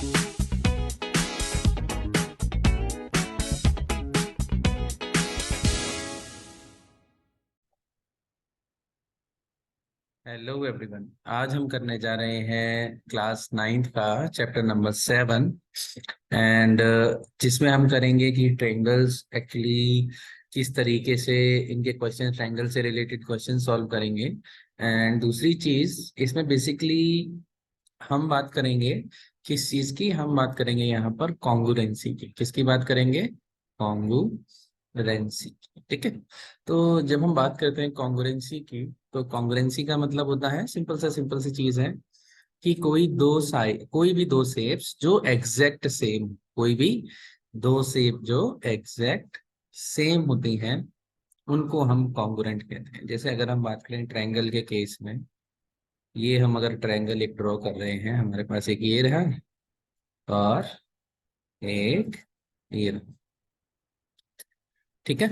Hello everyone. आज हम करने जा रहे हैं क्लास नाइन्थ का चैप्टर नंबर 7 एंड जिसमें हम करेंगे कि ट्रायंगल्स एक्चुअली किस तरीके से इनके क्वेश्चन ट्रायंगल से रिलेटेड क्वेश्चन सॉल्व करेंगे। एंड दूसरी चीज इसमें बेसिकली हम बात करेंगे किस चीज की, हम बात करेंगे यहाँ पर कॉन्ग्रुएंसी की। किसकी बात करेंगे? कॉन्ग्रुएंसी की। ठीक है। तो जब हम बात करते हैं कॉन्ग्रुएंसी की, तो कॉन्ग्रुएंसी का मतलब होता है, सिंपल सी चीज है कि कोई भी दो शेप्स जो एग्जैक्ट सेम, कोई भी दो शेप जो एग्जैक्ट सेम होती हैं उनको हम कॉन्ग्रुएंट कहते हैं। जैसे अगर हम बात करें ट्रायंगल के केस में, ये हम अगर ट्रायंगल एक ड्रॉ कर रहे हैं, हमारे पास एक ये रहा और एक ये रहा। ठीक है।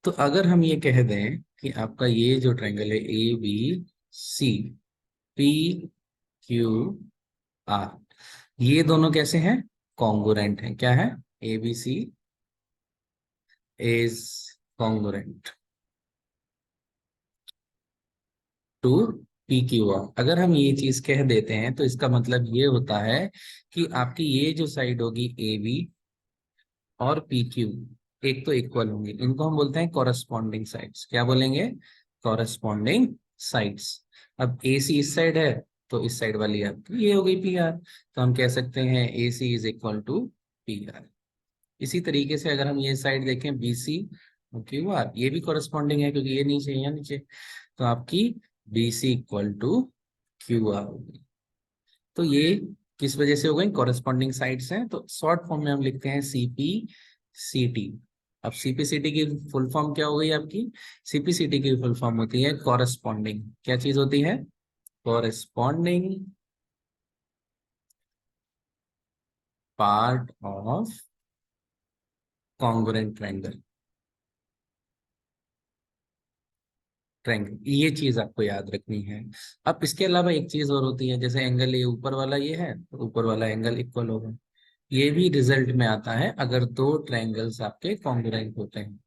तो अगर हम ये कह दें कि आपका ये जो ट्रायंगल है A B C, P Q R, ये दोनों कैसे हैं? कॉन्ग्रुएंट हैं। क्या है? A B C is congruent to P Q R. अगर हम ये चीज कह देते हैं तो इसका मतलब ये होता है कि आपकी ये जो साइड होगी ए बी और पी क्यू, एक तो इक्वल होंगे। इनको हम बोलते हैं कॉरस्पॉन्डिंग साइड्स। क्या बोलेंगे? Corresponding sides. अब ए सी इस साइड है तो इस साइड वाली आपकी ये हो गई पी आर, तो हम कह सकते हैं A C is equal to P R. इसी तरीके से अगर हम ये साइड देखें बी सी क्यू आर, ये भी कॉरस्पॉन्डिंग है क्योंकि ये नीचे या नीचे, तो आपकी B C equal to Q R होगी। तो ये किस वजह से हो गई? कॉरेस्पॉन्डिंग साइड्स हैं। तो शॉर्ट फॉर्म में हम लिखते हैं सीपी सीटी। अब सीपी सीटी की फुल फॉर्म क्या हो गई आपकी? सीपी सीटी की फुल फॉर्म होती है कॉरेस्पॉन्डिंग। क्या चीज होती है? Corresponding part of congruent triangle. Triangle, ये चीज आपको याद रखनी है। अब इसके अलावा एक चीज और होती है, जैसे एंगल ये ऊपर वाला ये है तो ऊपर वाला एंगल इक्वल होगा। ये भी रिजल्ट में आता है अगर दो ट्रायंगल्स आपके कॉन्ग्रुएंट होते हैं।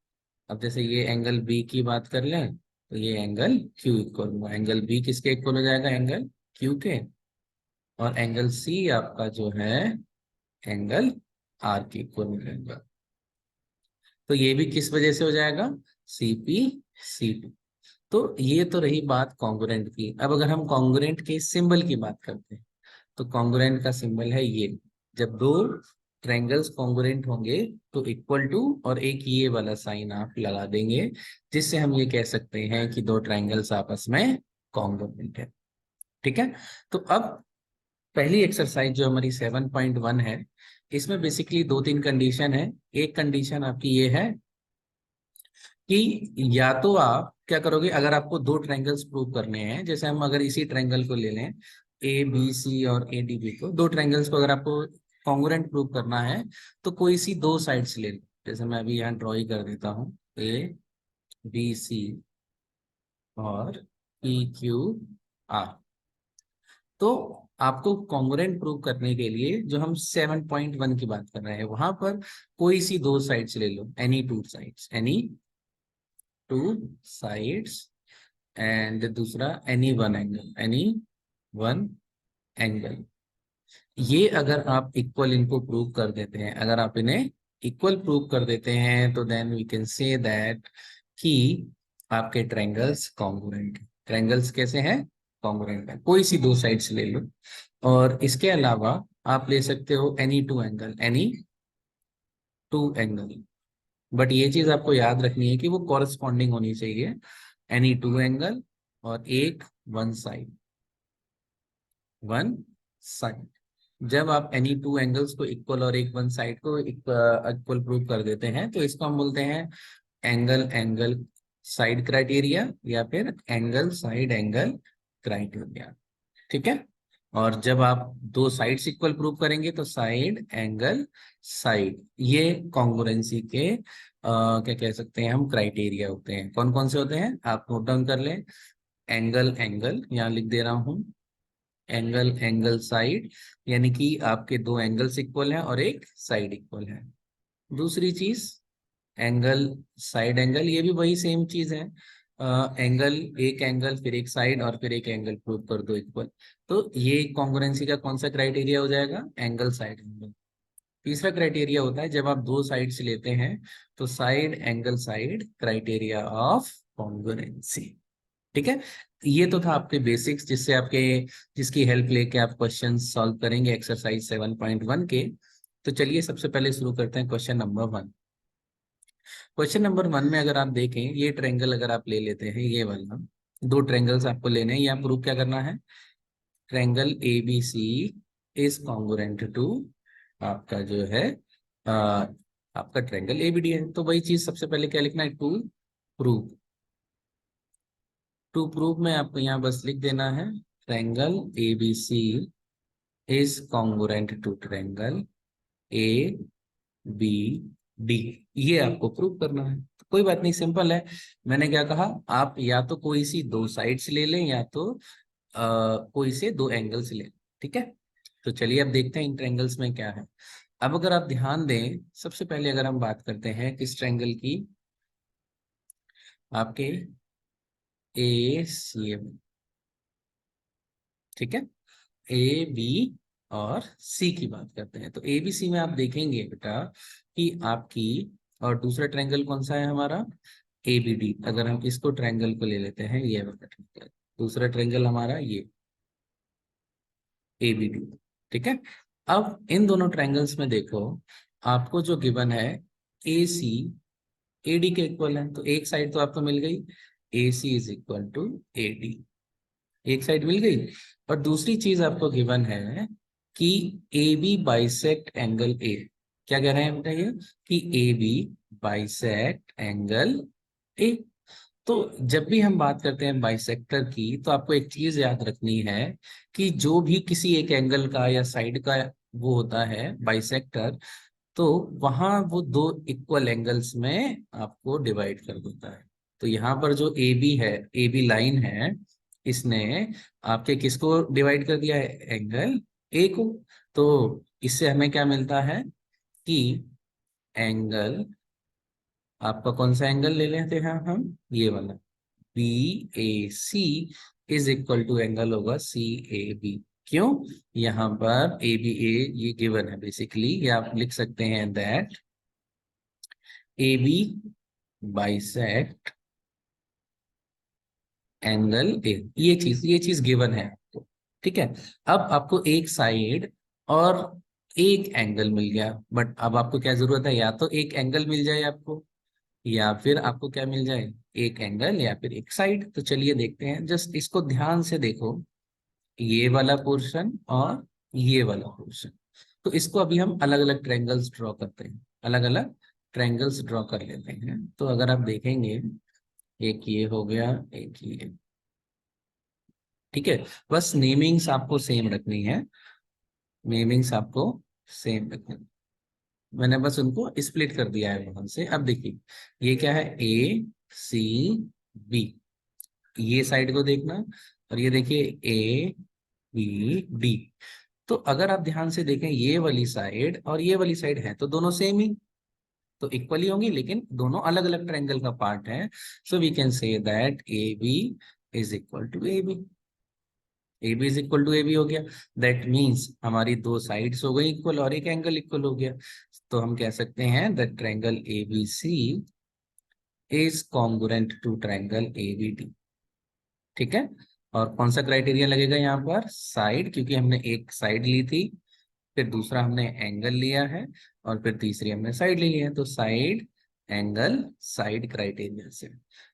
अब जैसे ये एंगल बी की बात कर लें तो ये एंगल क्यू इक्वल हुआ। एंगल बी किसके इक्वल हो जाएगा? एंगल क्यू के। और एंगल सी आपका जो है एंगल आर के इक्वल हो जाएगा। तो ये भी किस वजह से हो जाएगा? C P C T. तो ये तो रही बात कॉन्ग्रुएंट की। अब अगर हम कॉन्ग्रुएंट के सिंबल की बात करते हैं तो कॉन्ग्रुएंट का सिंबल है ये। जब दो ट्रायंगल्स कॉन्ग्रुएंट होंगे तो इक्वल टू और एक ये वाला साइन आप लगा देंगे, जिससे हम ये कह सकते हैं कि दो ट्रायंगल्स आपस में कॉन्ग्रुएंट है। ठीक है। तो अब पहली एक्सरसाइज जो हमारी 7.1 है, इसमें बेसिकली दो तीन कंडीशन है। एक कंडीशन आपकी ये है कि या तो आप क्या करोगे, अगर आपको दो ट्रायंगल्स प्रूव करने हैं, जैसे हम अगर इसी ट्रायंगल को ले लें, ए बी सी और ए डी बी को, दो ट्रायंगल्स को अगर आपको कॉन्ग्रुएंट प्रूव करना है तो कोई सी दो साइड्स ले लो। जैसे मैं अभी यहाँ ड्रॉ ही कर देता हूँ, ए बी सी और पी क्यू आर। तो आपको कॉन्ग्रुएंट प्रूव करने के लिए जो हम 7.1 की बात कर रहे हैं वहां पर कोई सी दो साइड्स ले लो, any two sides, any two sides. And दूसरा any one angle, any one angle. ये अगर आप इक्वल इनको प्रूव कर देते हैं, अगर आप इन्हें इक्वल प्रूव कर देते हैं तो then we can say that कि आपके ट्रायंगल्स कॉन्ग्रुएंट। ट्रायंगल्स कैसे हैं? कॉन्ग्रुएंट है। कोई सी दो साइड्स ले लो। और इसके अलावा आप ले सकते हो any two angle, any two angle. But ये चीज आपको याद रखनी है कि वो कॉरेस्पॉन्डिंग होनी चाहिए। एनी टू एंगल और एक वन साइड, वन साइड। जब आप एनी टू एंगल्स को इक्वल और एक वन साइड को इक्वल प्रूव कर देते हैं तो इसको हम बोलते हैं एंगल एंगल साइड क्राइटेरिया या फिर एंगल साइड एंगल क्राइटेरिया। ठीक है। और जब आप दो साइड्स इक्वल प्रूव करेंगे तो साइड एंगल साइड, ये कॉन्ग्रुएंसी के क्या कह सकते हैं हम, क्राइटेरिया होते हैं। कौन कौन से होते हैं आप नोट डाउन कर लें। एंगल एंगल यहाँ लिख दे रहा हूं, एंगल एंगल साइड, यानी कि आपके दो एंगल्स इक्वल हैं और एक साइड इक्वल है। दूसरी चीज एंगल साइड एंगल, ये भी वही सेम चीज है। एंगल, एक एंगल फिर एक साइड और फिर एक एंगल प्रूव कर दो इक्वल। तो ये कॉन्ग्रुएंसी का कौन सा क्राइटेरिया हो जाएगा? Angle side angle. तीसरा क्राइटेरिया होता है जब आप दो साइड्स लेते हैं, तो side angle side criteria of congruency. ठीक है। ये तो था आपके बेसिक्स, जिससे आपके जिसकी हेल्प लेके आप क्वेश्चन सॉल्व करेंगे एक्सरसाइज 7.1 के। तो चलिए सबसे पहले शुरू करते हैं क्वेश्चन नंबर 1। क्वेश्चन नंबर 1 में अगर आप देखें, ये ट्रायंगल अगर आप ले लेते हैं, ये वाला, दो ट्रायंगल्स आपको लेने हैं, यहाँ प्रूव क्या करना है? Triangle A B C is congruent to आपका जो है आ, आपका ट्रायंगल एबीडी है। तो वही चीज सबसे पहले क्या लिखना है? To prove. टू प्रूव में आपको यहाँ बस लिख देना है triangle A B C is congruent to triangle A B D. ये आपको प्रूव करना है। तो कोई बात नहीं, सिंपल है। मैंने क्या कहा, आप या तो कोई सी दो साइड्स ले लें या तो कोई से दो एंगल्स ले लें। ठीक है। तो चलिए अब देखते हैं इन ट्रायंगल्स में क्या है। अब अगर आप ध्यान दें, सबसे पहले अगर हम बात करते हैं किस ट्रायंगल की, आपके ए सी एम। ठीक है। ए बी और सी की बात करते हैं। तो ए बी सी में आप देखेंगे बेटा कि आपकी, और दूसरा ट्रायंगल कौन सा है हमारा? A B D. अगर हम इसको ट्रायंगल को ले लेते हैं, ये वाला ट्रायंगल, दूसरा ट्रायंगल हमारा ये ए बी डी। ठीक है। अब इन दोनों ट्रायंगल्स में देखो, आपको जो गिवन है ए सी ए डी के इक्वल है, तो एक साइड तो आपको मिल गई, A C is equal to A D, एक साइड मिल गई। और दूसरी चीज आपको गिवन है कि A B bisect angle A. क्या कह रहे हैं बेटा ये? कि A B bisect angle A. तो जब भी हम बात करते हैं बाइसेक्टर की, तो आपको एक चीज याद रखनी है कि जो भी किसी एक एंगल का या साइड का वो होता है बाइसेक्टर, तो वहां वो दो इक्वल एंगल्स में आपको डिवाइड कर देता है। तो यहाँ पर जो ए बी है, ए बी लाइन है, इसने आपके किसको डिवाइड कर दिया है? एंगल ए को। तो इससे हमें क्या मिलता है कि एंगल, आपका कौन सा एंगल ले लेते हैं हम? ये वाला B A C is equal to angle होगा सी ए बी। क्यों? यहाँ पर ए बी ए ये गिवन है बेसिकली, ये आप लिख सकते हैं that A B bisect angle A. ये चीज गिवन है आपको। ठीक है। अब आपको एक साइड और एक एंगल मिल गया, बट अब आपको क्या जरूरत है? या तो एक एंगल मिल जाए आपको, या फिर आपको क्या मिल जाए? एक एंगल या फिर एक साइड। तो चलिए देखते हैं, जस्ट इसको ध्यान से देखो, ये वाला पोर्शन और ये वाला पोर्शन। तो इसको अभी हम अलग अलग ट्रायंगल्स ड्रॉ करते हैं, अलग अलग ट्रायंगल्स ड्रॉ कर लेते हैं। तो अगर आप देखेंगे, एक ये हो गया, एक ये। ठीक है। बस नेमिंग्स आपको सेम रखनी है, नेमिंग्स आपको सेम रखनी है। मैंने बस उनको स्प्लिट कर दिया है वहां से। अब देखिए, ये क्या है? ए सी बी, ये साइड को देखना, और ये देखिए ए बी डी। तो अगर आप ध्यान से देखें, ये वाली साइड और ये वाली साइड है तो दोनों सेम ही, तो इक्वली होंगी, लेकिन दोनों अलग अलग ट्रायंगल का पार्ट है। So we can say that A B is equal to A B. A B is equal to A B हो गया। दैट मीन्स हमारी दो साइड्स हो गई इक्वल और एक एंगल इक्वल हो गया। तो हम कह सकते हैं that triangle A B C is congruent to triangle A B D. ठीक है। और कौन सा क्राइटेरिया लगेगा यहाँ पर? साइड, क्योंकि हमने एक साइड ली थी, फिर दूसरा हमने एंगल लिया है, और फिर तीसरी हमने साइड ले लिया है। तो साइड एंगल साइड क्राइटेरिया से।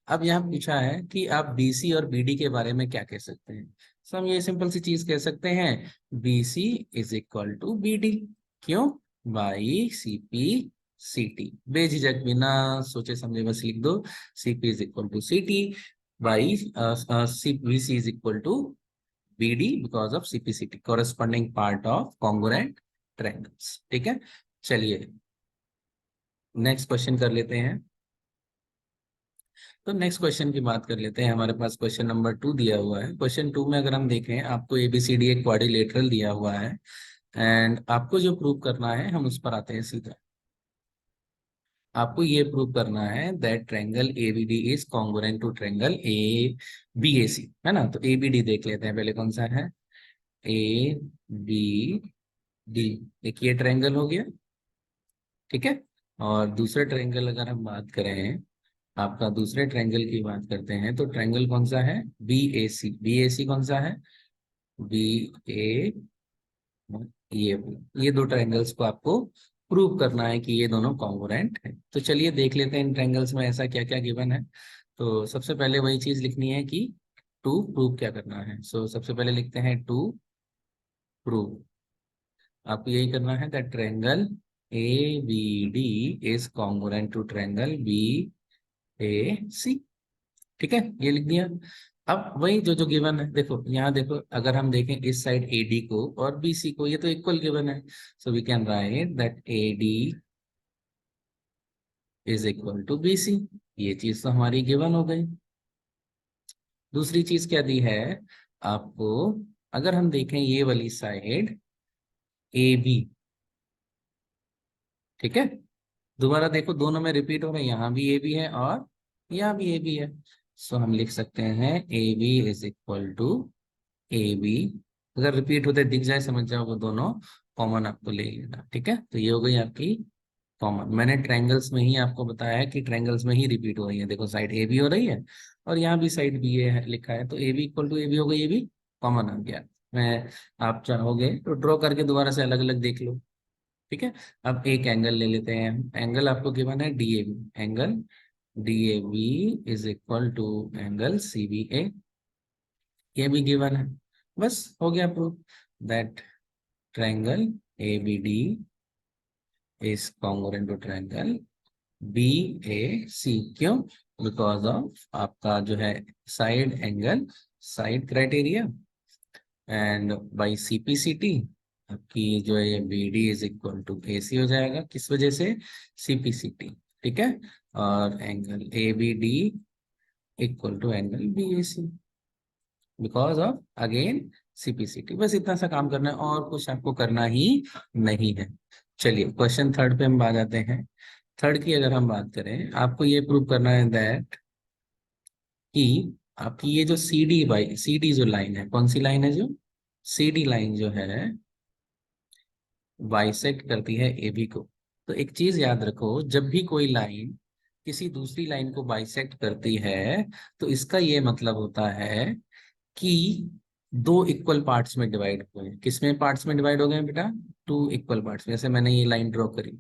अब यहाँ पूछा है कि आप बीसी और बीडी के बारे में क्या कह सकते हैं। सो हम ये सिंपल सी चीज कह सकते हैं, BC is equal to BD. क्यों? By C P C T. बेझिझक बिना सोचे समझे बस लिख दो, C P is equal to C T by C V C is equal to BD because of CPCT, corresponding part of congruent triangles। ठीक है। चलिए नेक्स्ट क्वेश्चन कर लेते हैं। तो नेक्स्ट क्वेश्चन की बात कर लेते हैं। हमारे पास क्वेश्चन नंबर 2 दिया हुआ है। क्वेश्चन 2 में अगर हम देखें, आपको एबीसीडी एक क्वाड्रिलेटरल दिया हुआ है एंड आपको जो प्रूव करना है, हम उस पर आते हैं सीधा। आपको ये प्रूव करना है that triangle ABD is congruent to triangle A BAC, है ना। तो एबीडी देख लेते हैं पहले, कौन सा है, ए बी डी। एक ये ट्रायंगल हो गया, ठीक है। और दूसरे ट्रायंगल अगर हम बात करें, आपका दूसरे ट्रायंगल की बात करते हैं, तो ट्रायंगल कौन सा है, B A C. B A सी कौन सा है, बी ए, ये ये दो ट्रायंगल्स को आपको प्रूव करना है कि ये दोनों कॉन्ग्रुएंट है। तो चलिए देख लेते हैं इन ट्रायंगल्स में ऐसा क्या क्या गिवन है। तो सबसे पहले वही चीज लिखनी है कि टू प्रूव क्या करना है। सो सबसे पहले लिखते हैं टू प्रूव। आपको यही करना है that triangle A B D is congruent to triangle B A C, ठीक है, ये लिख दिया। अब वही जो जो गिवन है, देखो यहाँ देखो, अगर हम देखें इस साइड AD को और BC को, ये तो इक्वल गिवन है। So we can write that AD is equal to BC। ये चीज तो हमारी गिवन हो गई। दूसरी चीज क्या दी है आपको, अगर हम देखें ये वाली साइड AB, ठीक है, दोबारा देखो दोनों में रिपीट हो रहे हैं, यहाँ भी AB है और यहाँ भी AB है। सो हम लिख सकते हैं AB is equal to AB। अगर रिपीट होते दिख जाए, समझ जाओ, वो दोनों कॉमन आपको ले लेना, ठीक है। तो ये हो गई आपकी कॉमन। मैंने ट्रायंगल्स में ही आपको बताया है कि ट्रायंगल्स में ही रिपीट हो रही है। देखो साइड AB हो रही है और यहाँ भी साइड BA है लिखा है, तो AB इक्वल टू AB हो गई, ये भी कॉमन आ गया। मैं, आप चाहोगे तो ड्रॉ करके दोबारा से अलग अलग देख लो, ठीक है। अब एक एंगल ले लेते हैं। एंगल आपको गिवन है DAB। Angle DAB is equal to angle CBA, ये भी गिवन है। बस हो गया proof that triangle ABD is congruent to triangle BAC। क्यों, बिकॉज ऑफ आपका जो है side angle, side criteria, and by CPCT आपकी जो है BD is equal to AC हो जाएगा। किस वजह से, CPCT, ठीक है। और angle ABD equal to angle BAC because of again CPCT। बस इतना सा काम करना है और कुछ आपको करना ही नहीं है। चलिए क्वेश्चन थर्ड पे हम आ जाते हैं। थर्ड की अगर हम बात करें, आपको ये प्रूव करना है दैट कि आपकी ये जो CD जो लाइन है, कौन सी लाइन है, जो CD लाइन जो है बाइसेक्ट करती है AB को। तो एक चीज याद रखो, जब भी कोई लाइन किसी दूसरी लाइन को बाइसेक्ट करती है, तो इसका ये मतलब होता है कि दो इक्वल पार्ट्स में डिवाइड हुए हैं। किसमें पार्ट्स में डिवाइड हो गए हैं बेटा, टू इक्वल पार्ट्स में। जैसे मैंने ये लाइन ड्रॉ करी,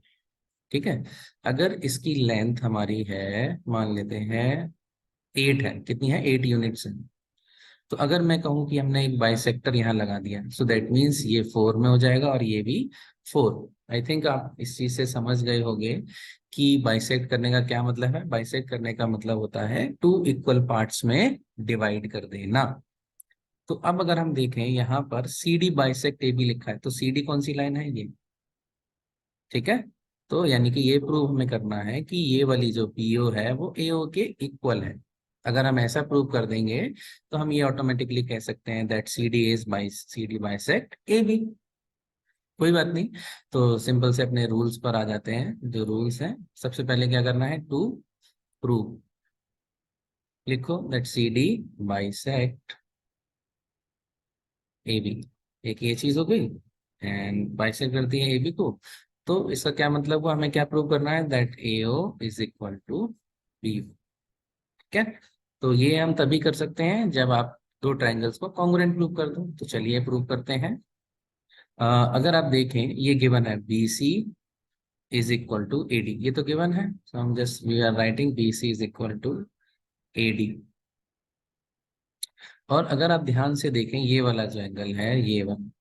ठीक है। अगर इसकी लेंथ हमारी है, मान लेते हैं 8 है, कितनी है, 8 यूनिट्स है। तो अगर मैं कहूँ कि हमने एक बाइसेक्टर यहाँ लगा दिया, सो दैट मीन्स ये 4 में हो जाएगा और ये भी 4। आई थिंक आप इस चीज से समझ गए होंगे कि बाइसेक्ट करने का क्या मतलब है। बाइसेक्ट करने का मतलब होता है टू इक्वल पार्ट्स में डिवाइड कर देना। तो अब अगर हम देखें यहाँ पर CD बाइसेक्ट AB लिखा है, तो CD कौन सी लाइन है, ये, ठीक है। तो यानी कि ये प्रूव हमें करना है कि ये वाली जो PO है वो AO के इक्वल है। अगर हम ऐसा प्रूव कर देंगे, तो हम ये ऑटोमेटिकली कह सकते हैं दैट CD बाइसेक्ट AB। कोई बात नहीं। तो सिंपल से अपने रूल्स पर आ जाते हैं। जो रूल्स हैं, सबसे पहले क्या करना है, टू प्रूव, लिखो दैट CD बाइसेक्ट AB। एक ये चीज हो गई, एंड बाइसेक्ट करती है AB को। तो इसका क्या मतलब हुआ, हमें क्या प्रूव करना है, that AO is equal to BO, ठीक है। तो ये हम तभी कर सकते हैं जब आप दो ट्रायंगल्स को कॉन्ग्रुएंट प्रूव कर दो। तो चलिए प्रूव करते हैं। अगर आप देखें, ये गिवन है BC is equal to AD, ये तो गिवन है। तो हम just we are writing BC is equal to AD। और अगर आप ध्यान से देखें, ये वाला जो एंगल है, ये वाला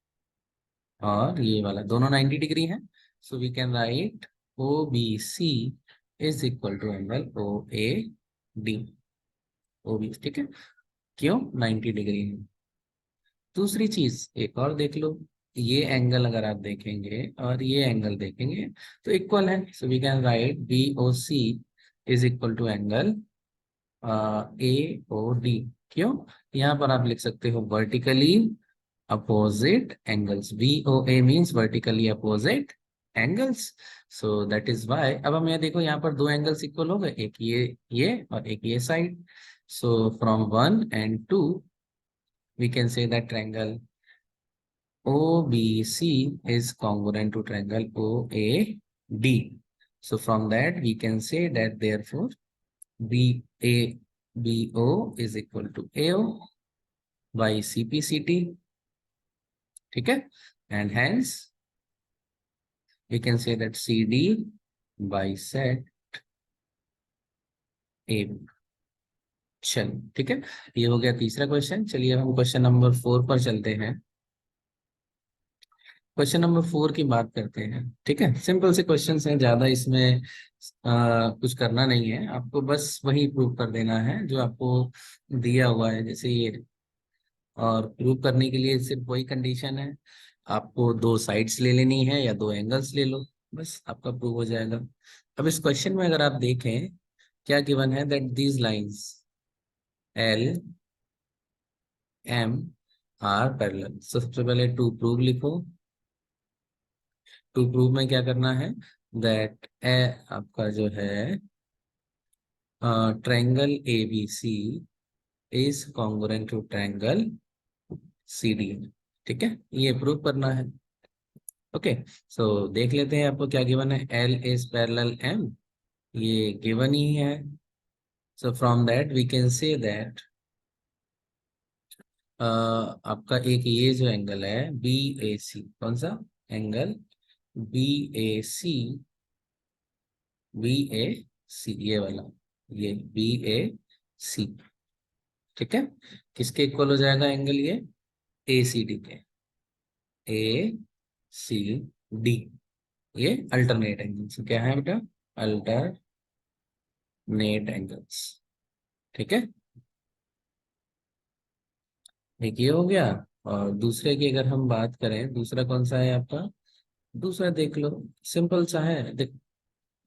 और ये वाला, दोनों 90 डिग्री है। So we can write OBC is equal to angle OAD। OB, ठीक है, क्यों, 90 डिग्री है। दूसरी चीज एक और देख लो, ये एंगल अगर आप देखेंगे और ये एंगल देखेंगे तो इक्वल है। So we can write BOC is equal to angle A O D. क्यों? यहाँ पर आप लिख सकते हो vertically opposite angles, B O A means vertically opposite angles. So that is why. अब हम यहाँ देखो, यहाँ पर दो एंगल्स इक्वल हो गए, एक ये और एक ये side. So from 1 and 2 we can say that triangle OBC is congruent to triangle OAD. So from that we can say that therefore BABO is equal to AO by CPCT. ठीक है? And hence we can say that CD bisect AB. चलो ठीक है, ये हो गया तीसरा question. चलिए हम क्वेश्चन नंबर 4 पर चलते हैं। क्वेश्चन नंबर 4 की बात करते हैं। ठीक है, सिंपल से क्वेश्चन हैं, ज्यादा इसमें कुछ करना नहीं है, आपको बस वही प्रूव कर देना है जो आपको दिया हुआ है, जैसे ये। और प्रूव करने के लिए सिर्फ वही कंडीशन है, आपको दो साइड्स ले लेनी है या दो एंगल्स ले लो, बस आपका प्रूव हो जाएगा। अब इस क्वेश्चन में अगर आप देखें, क्या गिवन है that these lines L M are parallel. सबसे पहले टू प्रूव लिखो। टू प्रूव में क्या करना है दैट आपका जो है triangle ABC is congruent to triangle CD. ठीक है, ये प्रूव करना है। ओके, सो देख लेते हैं आपको क्या गिवन है। एल इज पैरेलल एम, ये गिवन ही है। So from that we can say that आपका एक ये जो एंगल है बी ए सी, कौन सा angle? B A C, B A सी ये वाला, ये बी ए सी। ठीक है, किसके इक्वल हो जाएगा एंगल? ये ए सी डी के, ए सी डी। ये अल्टरनेट एंगल्स क्या है बेटा? Alternate angles. ठीक है, एक ये हो गया। और दूसरे की अगर हम बात करें, दूसरा कौन सा है आपका? दूसरा देख लो, सिंपल सा है, देख।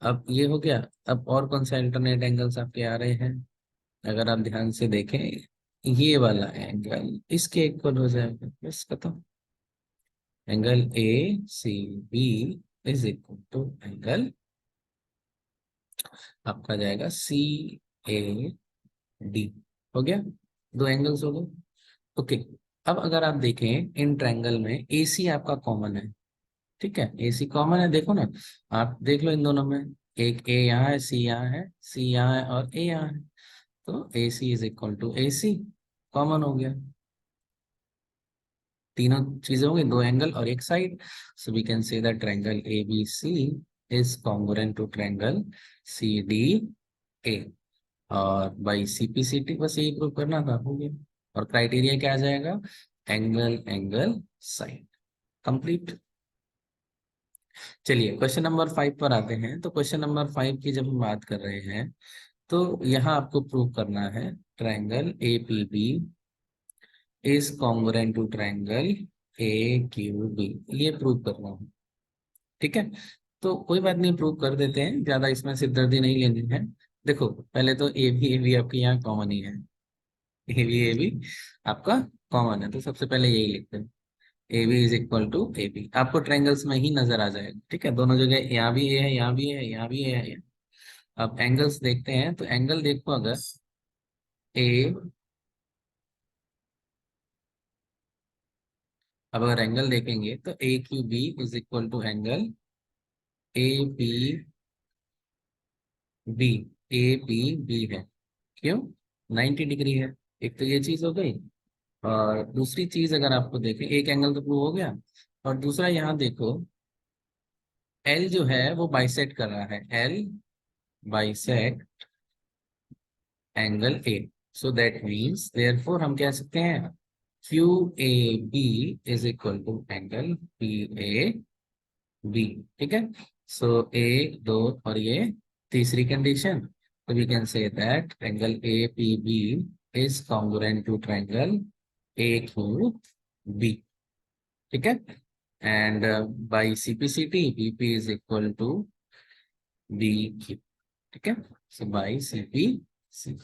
अब ये हो गया। अब और कौन सा अल्टरनेट एंगल्स आपके आ रहे हैं? अगर आप ध्यान से देखें, ये वाला एंगल इसके इक्वल हो जाएगा, बस खत्म। Angle A C B is equal to angle आपका जाएगा सी ए डी। हो गया, दो एंगल्स हो गए। ओके, अब अगर आप देखें इन ट्रायंगल में ए सी आपका कॉमन है। ठीक है, ए सी कॉमन है, देखो ना, आप देख लो इन दोनों में, एक ए यहाँ है, सी यहाँ है, सी यहाँ है और ए यहाँ है। तो A C is equal to A C, common हो गया। तीनों चीजें होंगी, दो एंगल और एक side. So we can say that triangle A B C is congruent to triangle C D A. और by C P C T बस यही प्रूव करना था, हो गया। और क्राइटेरिया क्या आ जाएगा? Angle angle side, complete. चलिए क्वेश्चन नंबर 5 पर आते हैं। तो क्वेश्चन नंबर 5 की जब हम बात कर रहे हैं, तो यहाँ आपको प्रूव करना है triangle A P B is congruent to triangle A Q B, ये प्रूव करना है। ठीक है, तो कोई बात नहीं, प्रूव कर देते हैं, ज्यादा इसमें सिरदर्दी नहीं लेनी है। देखो पहले तो ए बी आपके यहाँ कॉमन ही है, ए बी आपका कॉमन है, तो सबसे पहले यही लिखते हैं। A B is equal to A B, आपको ट्रायंगल्स में ही नजर आ जाएगा। ठीक है, दोनों जगह यहाँ भी ए है, यहाँ भी है, यहाँ भी है। अब एंगल्स देखते हैं, तो एंगल देखो, अगर ए, अब अगर एंगल देखेंगे तो A Q B is equal to angle A P B. A P B है, क्यों? 90 डिग्री है। एक तो ये चीज हो गई, और दूसरी चीज अगर आपको देखें, एक एंगल तो प्रूव हो गया, और दूसरा यहाँ देखो, एल जो है वो बाइसेक्ट कर रहा है, L bisect angle A. So that means therefore हम कह सकते हैं Q A B is equal to angle P A B. ठीक है, सो एक दो और ये तीसरी कंडीशन, तो we can say that angle A P B is congruent to triangle A Q B. ठीक है, and by CPCT BP is equal to B Q. ठीक है, सो बाई सीपी सी।